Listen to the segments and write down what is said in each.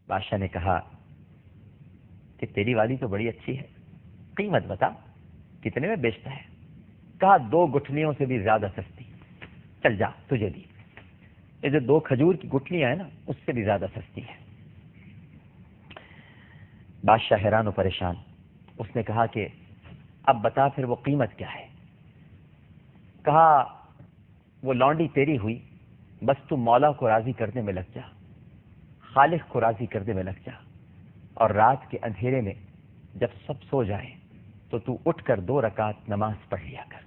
بادشاہ نے کہا کہ تیری والی تو بڑی اچھی ہے، قیمت بتا کتنے میں بیچتا ہے؟ کہا 2 گٹھلیوں سے بھی زیادہ سستی، چل جا تجھے دی۔ یہ جو 2 کھجور کی گٹھلیاں ہیں نا، اس سے بھی زیادہ سستی ہے۔ بادشاہ حیران و پریشان، اس نے کہا کہ اب بتا پھر وہ قیمت کیا ہے؟ کہا وہ لونڈی تیری ہوئی، بس تو مولا کو راضی کرنے میں لگ جا، خالق کو راضی کرنے میں لگ جا، اور رات کے اندھیرے میں جب سب سو جائیں تو اٹھ کر 2 رکعت نماز پڑھ لیا کر،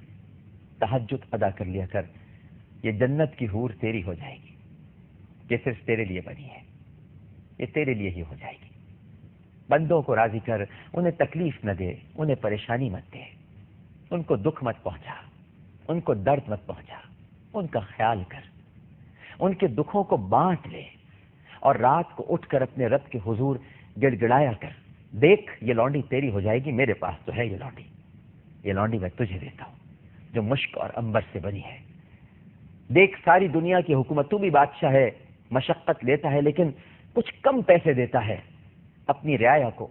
تہجد ادا کر لیا کر، یہ جنت کی حور تیری ہو جائے گی، یہ صرف تیرے لیے بنی ہے، یہ تیرے لیے ہی ہو جائے گی۔ بندوں کو راضی کر، انہیں تکلیف نہ دے، انہیں پریشانی مت دے، ان کو دکھ مت پہنچا، ان کو درد مت پہنچا، ان کا خیال کر، ان کے دکھوں کو بانٹ لے، اور رات کو اٹھ کر اپنے رب کے حضور گڑ گڑایا کر، دیکھ یہ لونڈی تیری ہو جائے گی، میرے پاس تو ہے یہ لونڈی میں تجھے دیتا ہوں جو مشک اور عنبر سے بنی ہے۔ دیکھ ساری دنیا کی حکومت، تو بھی بادشاہ ہے، مشقت لیتا ہے لیکن کچھ کم پیسے دیتا ہے اپنی رعایا کو،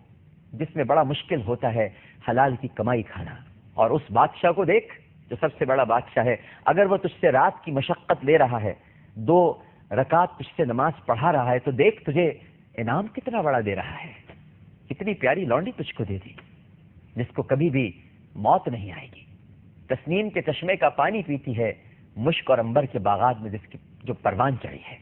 جس میں بڑا مشکل ہوتا ہے حلال کی کمائی کھانا۔ اور اس بادشاہ کو دیکھ جو سب سے بڑا بادشاہ ہے، اگر وہ تجھ سے رات کی مشقت لے رہا ہے، 2 رکعت تجھ سے نماز پڑھا رہا ہے، تو دیکھ تجھے انعام کتنا بڑا دے رہا ہے، کتنی پیاری لونڈی تجھ کو دے دی جس کو کبھی بھی موت نہیں آئے گی، تسنیم کے چشمے کا پانی پیتی ہے، مشک اور عنبر کے باغات میں جس کی جو پروان چڑھی ہے۔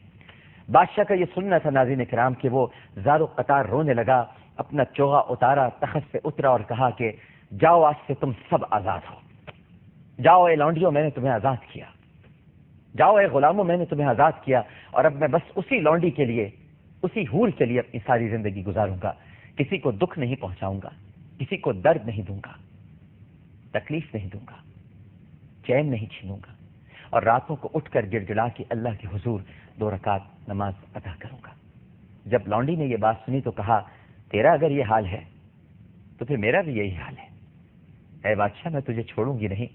بادشاہ کا یہ سننا تھا ناظرین کرام کہ وہ زار و قطار رونے لگا، اپنا چوغا اتارا، تخت سے اترا اور کہا کہ جاؤ آج سے تم سب آزاد ہو، جاؤ اے لونڈیوں میں نے تمہیں آزاد کیا، جاؤ اے غلاموں میں نے تمہیں آزاد کیا، اور اب میں بس اسی لونڈی کے لیے، اسی حور کے لیے اپنی ساری زندگی گزاروں گا، کسی کو دکھ نہیں پہنچاؤں گا، کسی کو درد نہیں دوں گا، تکلیف نہیں دوں گا، چین نہیں چھینوں گا، اور راتوں کو اٹھ کر گڑ گڑا کے اللہ کے حضور 2 رکعت نماز ادا کروں گا۔ جب لونڈی نے یہ بات سنی تو کہا تیرا اگر یہ حال ہے تو پھر میرا بھی یہی حال ہے، اے بادشاہ میں تجھے چھوڑوں گی نہیں،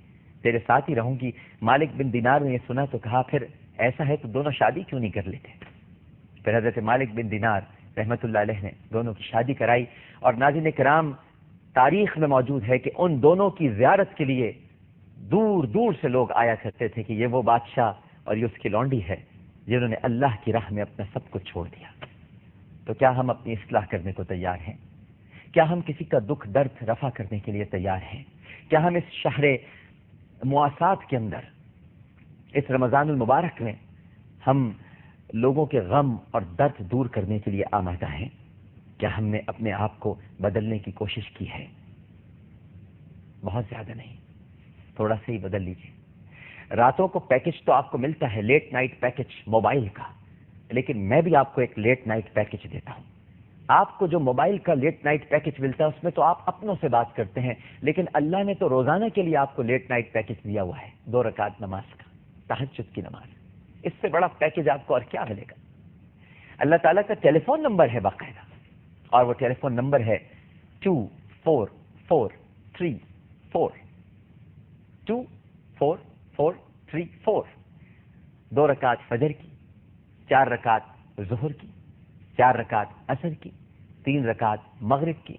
تیرے ساتھ ہی رہوں گی۔ مالک بن دینار نے یہ سنا تو کہا پھر ایسا ہے تو دونوں شادی کیوں نہیں کر لیتے؟ پھر حضرت مالک بن دینار رحمت اللہ علیہ نے دونوں کی شادی کرائی، اور ناظرین کرام تاریخ میں موجود ہے کہ ان دونوں کی زیارت کے لیے دور دور سے لوگ آیا کرتے تھے کہ یہ وہ بادشاہ اور یہ اس کی لونڈی ہے جنہوں نے اللہ کی راہ میں اپنا سب کچھ چھوڑ دیا۔ تو کیا ہم اپنی اصلاح کرنے کو تیار ہیں؟ کیا ہم کسی کا دکھ درد رفع کرنے کے لیے تیار ہیں؟ کیا ہم اس شہر مواسات کے اندر، اس رمضان المبارک میں ہم لوگوں کے غم اور درد دور کرنے کے لیے آمادہ ہیں؟ کیا ہم نے اپنے آپ کو بدلنے کی کوشش کی ہے؟ بہت زیادہ نہیں، تھوڑا سا ہی بدل لیجیے۔ راتوں کو پیکج تو آپ کو ملتا ہے، لیٹ نائٹ پیکج موبائل کا، لیکن میں بھی آپ کو ایک لیٹ نائٹ پیکج دیتا ہوں۔ آپ کو جو موبائل کا لیٹ نائٹ پیکج ملتا ہے اس میں تو آپ اپنوں سے بات کرتے ہیں، لیکن اللہ نے تو روزانہ کے لیے آپ کو لیٹ نائٹ پیکج دیا ہوا ہے، 2 رکعت نماز کا، تہجد کی نماز۔ اس سے بڑا پیکج آپ کو اور کیا ملے گا؟ اللہ تعالیٰ کا ٹیلی فون نمبر ہے باقاعدہ، اور وہ ٹیلی فون نمبر ہے 24434 24434۔ 2 رکعت فجر کی، 4 رکعت ظہر کی، 4 رکعت عصر کی، 3 رکعت مغرب کی،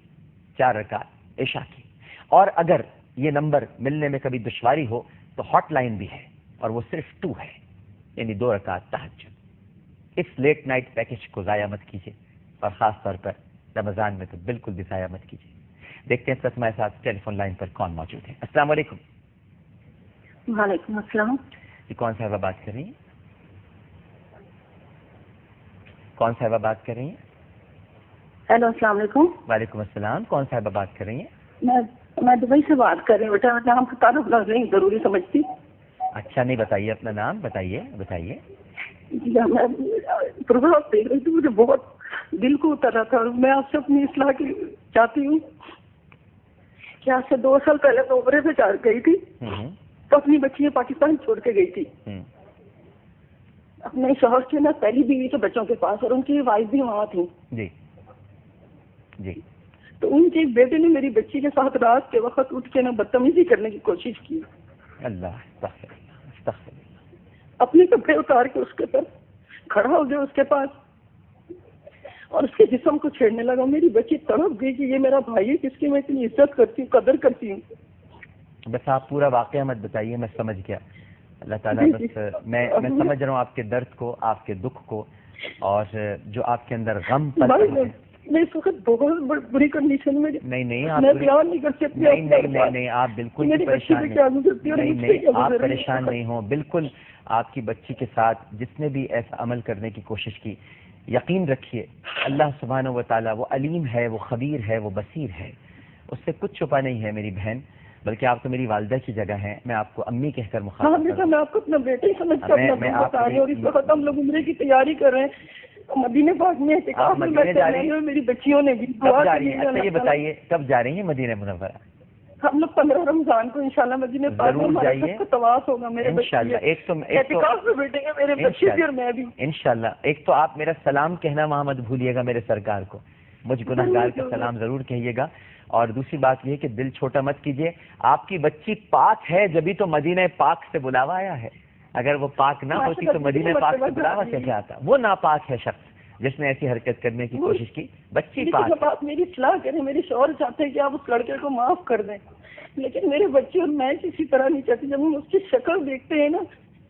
4 رکعت عشاء کی۔ اور اگر یہ نمبر ملنے میں کبھی دشواری ہو تو ہاٹ لائن بھی ہے، اور وہ صرف 2 ہے، یعنی 2 رکعت تہجد۔ اس لیٹ نائٹ پیکج کو ضائع مت کیجیے، اور خاص طور پر رمضان میں تو بالکل بھی ضائع مت کیجیے۔ دیکھتے ہیں اس ہمارے ساتھ ٹیلی فون لائن پر کون موجود ہے۔ السلام علیکم۔ وعلیکم السلام۔ جی کون صاحبہ بات کر رہی ہیں؟ کون صاحبہ بات کر رہی ہیں؟ ہیلو السلام علیکم۔ وعلیکم السلام، کون صاحبہ بات کر رہی ہیں؟ میں دبئی سے بات کر رہی ہوں بیٹا، میں نام کا تعارف نہیں ضروری سمجھتی۔ اچھا نہیں بتائیے اپنا نام، بتائیے۔ جی میں پروگرام دیکھ رہی تھی، مجھے بہت دل کو اتر رہا تھا، اور میں آپ سے اپنی اصلاح کی چاہتی ہوں کہ آج سے 2 سال پہلے میں عمرے سے گئی تھی، تو اپنی بچیاں پاکستان چھوڑ کے گئی تھی، اپنے شوہر کے نا پہلی بیوی تو بچوں کے پاس، اور ان کی وائف بھی وہاں تھی۔ جی جی۔ تو ان کے بیٹے نے میری بچی کے ساتھ رات کے وقت اٹھ کے نا بدتمیزی کرنے کی کوشش کی۔ اللہ اپنے کپڑے اتار کے اس کے پر کھڑا ہو گیا اس کے پاس، اور اس کے جسم کو چھیڑنے لگا. میری بچی تڑپ گئی کہ یہ میرا بھائی ہے جس کی میں اتنی عزت کرتی ہوں, قدر کرتی ہوں. بس آپ پورا واقعہ مت بتائیے, میں سمجھ گیا. اللہ تعالیٰ بس میں سمجھ رہا ہوں آپ کے درد کو, آپ کے دکھ کو, اور جو آپ کے اندر غم میں اس وقت بہت بری کنڈیشن میں. نہیں آپ بیان نہیں کر سکتی. نہیں آپ بالکل پریشان نہیں, آپ پریشان نہیں ہوں. بالکل آپ کی بچی کے ساتھ جس نے بھی ایسا عمل کرنے کی کوشش کی, یقین رکھیے اللہ سبحانہ و تعالیٰ وہ علیم ہے, وہ خبیر ہے, وہ بصیر ہے, اس سے کچھ چھپا نہیں ہے میری بہن. بلکہ آپ تو میری والدہ کی جگہ ہیں, میں آپ کو امی کہہ کر مخاطب کروں. میں آپ کو اپنا بیٹا ہی سمجھ کر بتا رہی ہوں, اور اس وقت ہم لوگ عمرے کی تیاری کر رہے ہیں مدینہ پاک میں. میری بچیوں نے بھی یہ بتائیے کب جا رہی ہیں مدینہ منورہ؟ ہم لوگ 15 رمضان کو انشاءاللہ مدینہ پاک میں ہمارا طواف ہوگا. میرے انشاءاللہ انشاءاللہ. ایک تو آپ میرا سلام کہنا وہاں مت بھولیے گا میرے سرکار کو, مجھ گنہگار کا سلام ضرور کہیے گا. اور دوسری بات یہ کہ دل چھوٹا مت کیجیے, آپ کی بچی پاک ہے جبھی تو مدینہ پاک سے بلاوا آیا ہے. اگر وہ پاک نہ ہوتی تو مدینہ پاک سے بلاوا کیسے آتا؟ وہ ناپاک ہے شخص جس نے ایسی حرکت کرنے کی کوشش کی. بچی پاک. آپ میری اصلاح کریں, میری شوہر چاہتے ہیں کہ آپ اس لڑکے کو معاف کر دیں, لیکن میرے بچے اور میں کسی طرح نہیں چاہتی. جب ہم اس کی شکل دیکھتے ہیں نا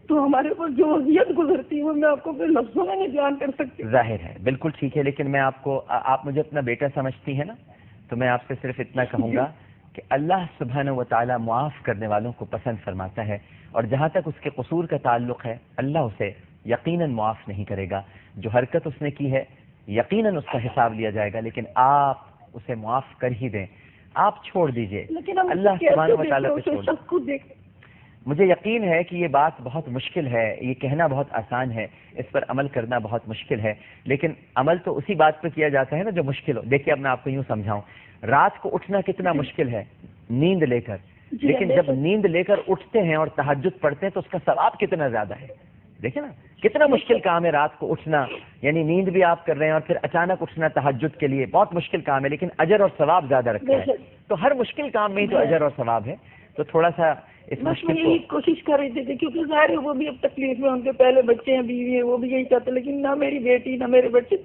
تو ہمارے اوپر جو اذیت گزرتی ہے وہ میں آپ کو پھر لفظوں میں نہیں بیان کر سکتی. ظاہر ہے, بالکل ٹھیک ہے, لیکن میں آپ مجھے اپنا بیٹا سمجھتی ہیں نا, تو میں آپ سے صرف اتنا کہوں گا کہ اللہ سبحانہ و تعالیٰ معاف کرنے والوں کو پسند فرماتا ہے, اور جہاں تک اس کے قصور کا تعلق ہے اللہ اسے یقیناً معاف نہیں کرے گا. جو حرکت اس نے کی ہے یقیناً اس کا حساب لیا جائے گا, لیکن آپ اسے معاف کر ہی دیں, آپ چھوڑ دیجئے, اللہ سبحانہ و تعالیٰ پہ چھوڑ دیں. مجھے یقین ہے کہ یہ بات بہت مشکل ہے, یہ کہنا بہت آسان ہے, اس پر عمل کرنا بہت مشکل ہے, لیکن عمل تو اسی بات پہ کیا جاتا ہے نا جو مشکل ہو. دیکھیے اب میں آپ کو یوں سمجھاؤں, رات کو اٹھنا کتنا مشکل ہے نیند لے کر, لیکن جب نیند لے کر اٹھتے ہیں اور تہجد پڑھتے ہیں تو اس کا ثواب کتنا زیادہ ہے. دیکھیں نا کتنا مشکل کام ہے رات کو اٹھنا, یعنی نیند بھی آپ کر رہے ہیں اور پھر اچانک اٹھنا تہجد کے لیے, بہت مشکل کام ہے, لیکن اجر اور ثواب زیادہ رکھتا ہے. تو ہر مشکل کام میں ہی تو اجر اور ثواب ہے, تو تھوڑا سا اس مشکل کو کوشش کر رہی تھی, کیونکہ ظاہر ہے وہ بھی اب تکلیف میں, ان کے پہلے بچے ہیں, بیوی ہیں, وہ بھی یہی چاہتے, لیکن نہ میری بیٹی نہ میرے بچے,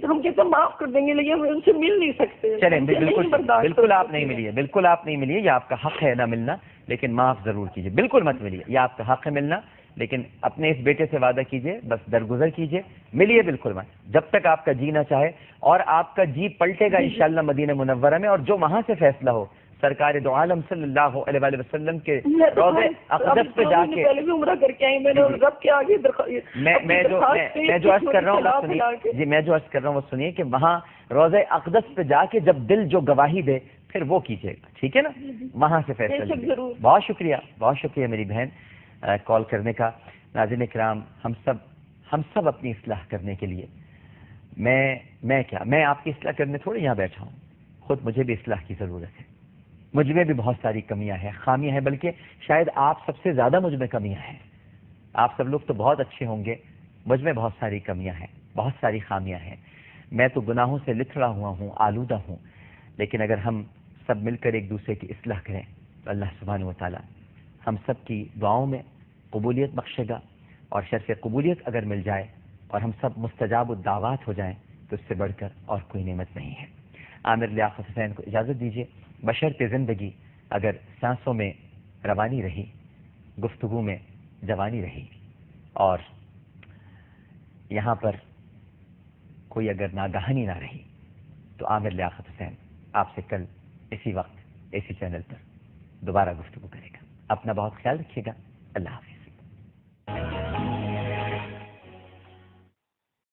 ہم کہتے ہیں معاف کر دیں گے لیکن ہم ان سے مل نہیں سکتے. چلیں بالکل آپ نہیں ملیے, بالکل آپ نہیں ملیے, یہ آپ کا حق ہے نہ ملنا, لیکن معاف ضرور کیجیے. بالکل مت ملیے, یہ آپ کا حق ہے ملنا, لیکن اپنے اس بیٹے سے وعدہ کیجیے, بس درگزر کیجیے, ملیے بالکل مت, جب تک آپ کا جینا چاہے. اور آپ کا جی پلٹے گا انشاءاللہ مدینہ منورہ میں, اور جو وہاں سے فیصلہ ہو سرکار دو عالم صلی اللہ علیہ وآلہ وسلم کے روضے اقدس پہ جا کے, پہلے بھی عمرہ کر کے آئی میں نے, رب کے آگے میں جو عرض کر رہا ہوں وہ سنیے جی, میں جو عرض کر رہا ہوں وہ سنیے کہ وہاں روضے اقدس پہ جا کے جب دل جو گواہی دے پھر وہ کیجیے گا, ٹھیک ہے نا, وہاں سے فیصلہ. بہت شکریہ, بہت شکریہ میری بہن کال کرنے کا. ناظرین کرام, ہم سب اپنی اصلاح کرنے کے لیے, میں آپ کی اصلاح کرنے تھوڑی یہاں بیٹھا ہوں, خود مجھے بھی اصلاح کی ضرورت ہے. مجھ میں بھی بہت ساری کمیاں ہیں, خامیاں ہیں, بلکہ شاید آپ سب سے زیادہ مجھ میں کمیاں ہیں. آپ سب لوگ تو بہت اچھے ہوں گے, مجھ میں بہت ساری کمیاں ہیں, بہت ساری خامیاں ہیں. میں تو گناہوں سے لتھڑا ہوا ہوں, آلودہ ہوں, لیکن اگر ہم سب مل کر ایک دوسرے کی اصلاح کریں تو اللہ سبحانہ و تعالیٰ ہم سب کی دعاؤں میں قبولیت بخشے گا. اور شرف قبولیت اگر مل جائے اور ہم سب مستجاب الدعوات ہو جائیں تو اس سے بڑھ کر اور کوئی نعمت نہیں ہے. عامر لیاقت حسین کو اجازت دیجیے. بشرط زندگی اگر سانسوں میں روانی رہی, گفتگو میں جوانی رہی, اور یہاں پر کوئی اگر ناگہانی نہ رہی, تو عامر لیاقت حسین آپ سے کل اسی وقت اسی چینل پر دوبارہ گفتگو کرے گا. اپنا بہت خیال رکھیے گا. اللہ حافظ.